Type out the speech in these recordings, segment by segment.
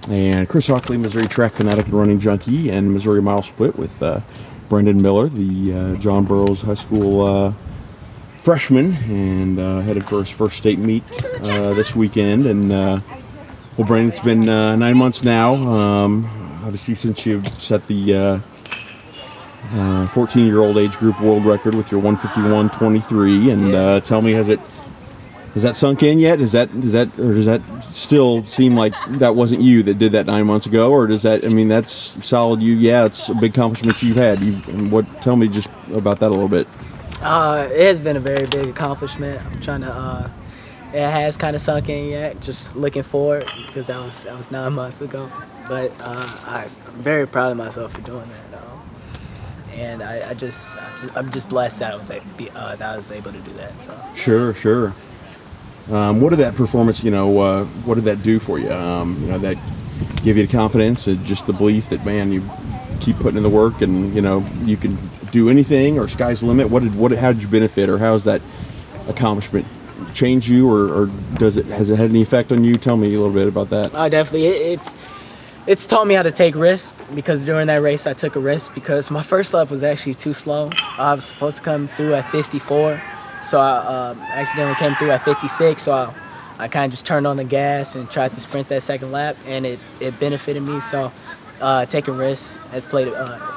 And Chris Hockley, Missouri track fanatic and running junkie, and Missouri mile split with Brendan Miller, the John Burroughs High School freshman, and headed for his first state meet this weekend. And well, Brendan, it's been 9 months now. Obviously, since you've set the 14-year-old age group world record with your 151.23, and tell me, has that sunk in yet? Does that still seem like that wasn't you that did that 9 months ago, or does that? I mean, that's solid. It's a big accomplishment you've had. Tell me just about that a little bit. It has been a very big accomplishment. I'm trying to. It has kind of sunk in yet. Just looking forward, because that was 9 months ago. But I'm very proud of myself for doing that. And I'm just blessed that I was able to do that. So. Sure. What did that performance, what did that do for you? That give you the confidence and just the belief that, man, you keep putting in the work and, you can do anything, or sky's the limit? How did you benefit, or how has that accomplishment changed you, or has it had any effect on you? Tell me a little bit about that. Definitely. It's taught me how to take risks, because during that race I took a risk because my first lap was actually too slow. I was supposed to come through at 54. So I accidentally came through at 56, so I kind of just turned on the gas and tried to sprint that second lap, and it benefited me. So taking risks has played a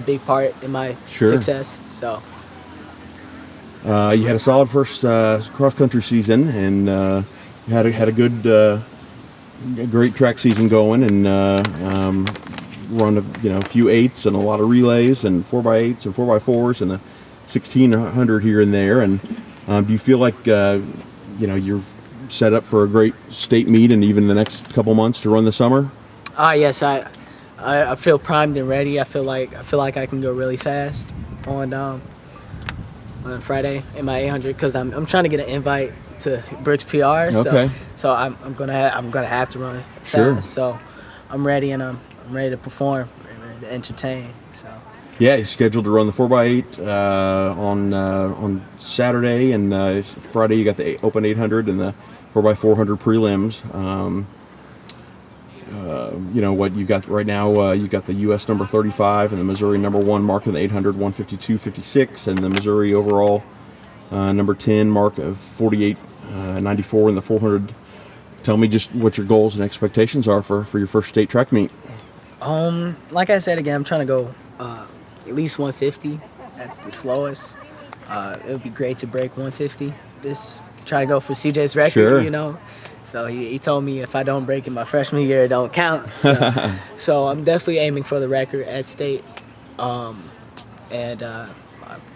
big part in my success. So you had a solid first cross country season, and you had a good, great track season going, and run a few 8s and a lot of relays and 4x8s and 4x4s and a 1600 here and there. And do you feel like you're set up for a great state meet and even the next couple months to run the summer? Yes, I feel primed and ready. I feel like I can go really fast on Friday in my 800, because I'm trying to get an invite to Brooks PR. Okay. So I'm gonna have to run fast. Sure. So I'm ready, and I'm ready to perform, ready to entertain. So. Yeah, he's scheduled to run the 4x8 on Saturday, and Friday you got the Open 800 and the 4x400 prelims. What you got right now, you got the U.S. number 35 and the Missouri number 1 mark in the 800, 152.56, and the Missouri overall number 10 mark of 48.94 in the 400. Tell me just what your goals and expectations are for your first state track meet. Like I said again, I'm trying to go at least 150 at the slowest. It would be great to break 150. Try to go for CJ's record, Sure. So he told me if I don't break it my freshman year, it don't count. So I'm definitely aiming for the record at state. And 4x4,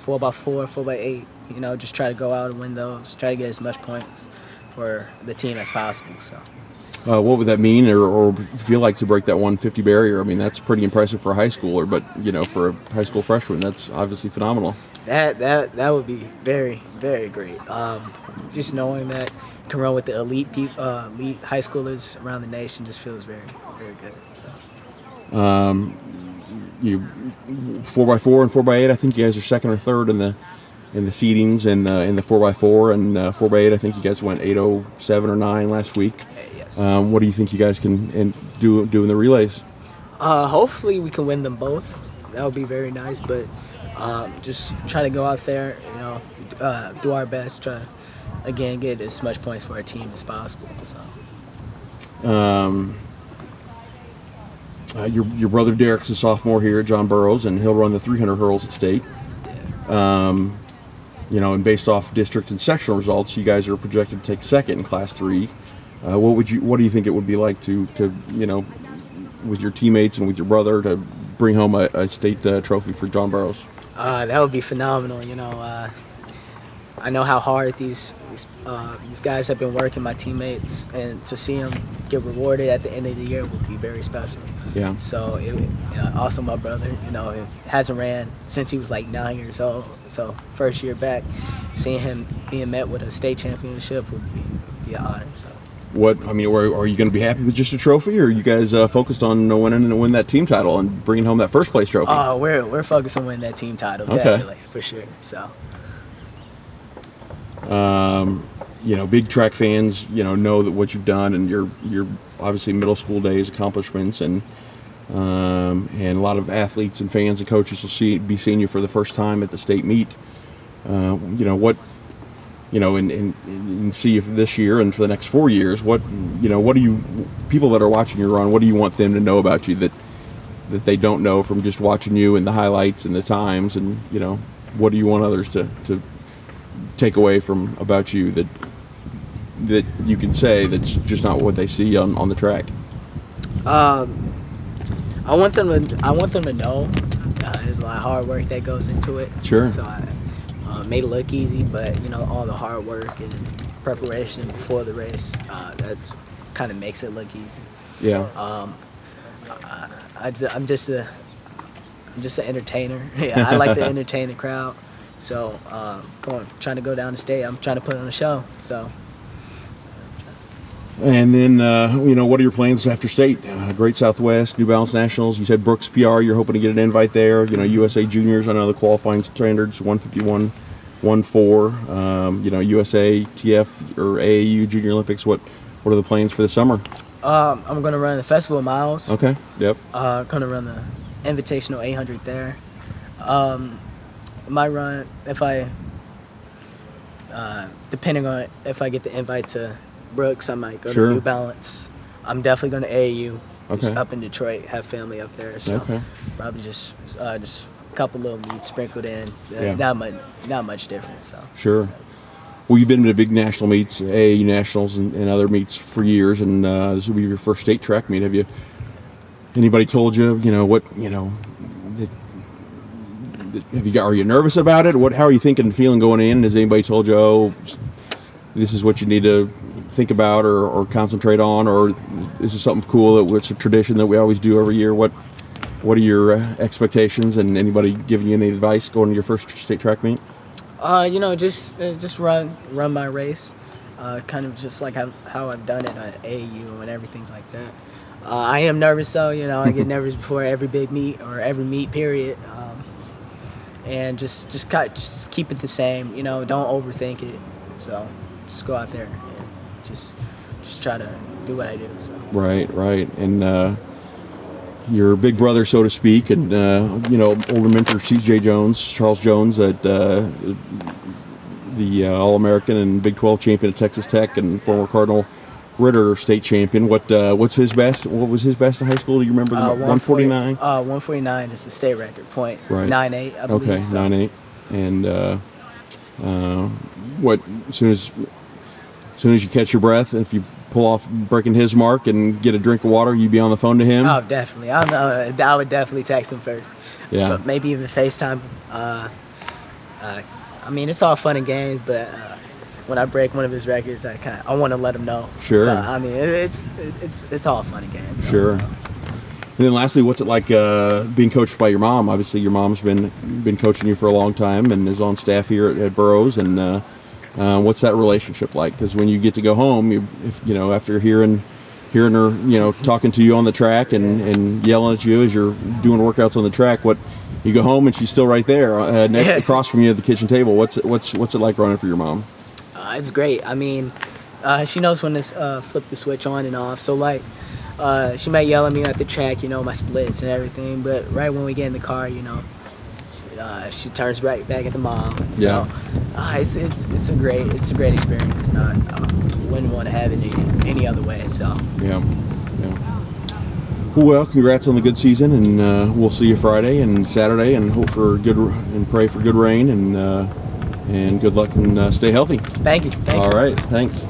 4x8, just try to go out and win those. Try to get as much points for the team as possible. So. What would that mean, or feel like to break that 150 barrier? I mean, that's pretty impressive for a high schooler, but for a high school freshman, that's obviously phenomenal. That would be very, very great. Just knowing that I can run with the elite high schoolers around the nation just feels very, very good. So. You 4x4 and 4x8. I think you guys are second or third in the seedings, and in the 4x4 and 4x8. I think you guys went 8:07 or 9 last week. Yes. What do you think you guys can do in the relays? Hopefully we can win them both. That would be very nice. But just try to go out there, do our best. Try to again get as much points for our team as possible. So. Your brother Derek's a sophomore here at John Burroughs, and he'll run the 300 hurdles at state. Yeah. And based off district and sectional results, you guys are projected to take second in Class 3. What do you think it would be like to with your teammates and with your brother to bring home a state trophy for John Burroughs? That would be phenomenal. I know how hard these guys have been working, my teammates, and to see them get rewarded at the end of the year would be very special. Yeah. So also my brother, it hasn't ran since he was like 9 years old. So first year back, seeing him being met with a state championship would be an honor. So. Are you going to be happy with just a trophy, or are you guys focused on winning that team title and bringing home that first place trophy? Oh, we're focused on winning that team title, definitely, for sure. So. big track fans, know that what you've done and your obviously middle school days accomplishments, and a lot of athletes and fans and coaches will be seeing you for the first time at the state meet. And see if this year and for the next 4 years, what do you, people that are watching you run, what do you want them to know about you that they don't know from just watching you and the highlights and the times, and what do you want others to take away from about you that you can say that's just not what they see on the track? I want them to know there's a lot of hard work that goes into it. Sure. So I made it look easy, but all the hard work and preparation before the race, that's kind of makes it look easy. Yeah. I'm just an entertainer. Yeah, I like to entertain the crowd. So trying to go down to state, I'm trying to put on a show. So. And then, what are your plans after state? Great Southwest, New Balance Nationals. You said Brooks PR. You're hoping to get an invite there. USA Juniors. I know the qualifying standards 151, 14. USA, TF, or AAU Junior Olympics. What are the plans for the summer? I'm gonna run the Festival of Miles. Okay. Yep. Gonna run the Invitational 800 there. My run, if I, depending on if I get the invite to Brooks, I might go Sure. to New Balance. I'm definitely going to AAU. Okay. Just up in Detroit, have family up there, so Okay. probably just a couple little meets sprinkled in. Yeah. Not much different. So Sure. Well, you've been to big national meets, AAU nationals, and other meets for years, and this will be your first state track meet. Have anybody told you, are you nervous about it? How are you thinking and feeling going in? Has anybody told you, oh, this is what you need to think about or concentrate on, or this is something cool it's a tradition that we always do every year? What are your expectations, and anybody giving you any advice going to your first state track meet? Just run my race, kind of just like how I've done it at AAU and everything like that. I am nervous, though. I get nervous before every big meet or every meet period, and just keep it the same. Don't overthink it. So just go out there and just try to do what I do. So. Right, and your big brother, so to speak, and older mentor C.J. Charles Jones, at the All-American and Big 12 champion at Texas Tech, and former Cardinal Ritter state champion. What's his best? What was his best in high school? Do you remember? 149. 149 is the state record point. Right. 9.8. I believe. Okay, so. 9.8, and as soon as you catch your breath, if you pull off breaking his mark and get a drink of water, you be on the phone to him? Oh, definitely. I would definitely text him first. Yeah. But maybe even FaceTime. It's all fun and games, but when I break one of his records, I want to let him know. Sure. So, it's all fun and games. Sure. So. And then lastly, what's it like being coached by your mom? Obviously, your mom's been coaching you for a long time and is on staff here at Burroughs, and what's that relationship like? Because when you get to go home, after hearing her, talking to you on the track and yelling at you as you're doing workouts on the track, you go home and she's still right there across from you at the kitchen table. What's it like running for your mom? It's great. She knows when to flip the switch on and off. So she might yell at me at the track, my splits and everything. But right when we get in the car, she turns right back at the mom. So it's a great experience, and I wouldn't want to have it any other way. So yeah. Well, congrats on the good season, and we'll see you Friday and Saturday, and hope for pray for good rain, and good luck, and stay healthy. Thank you. All right, thanks.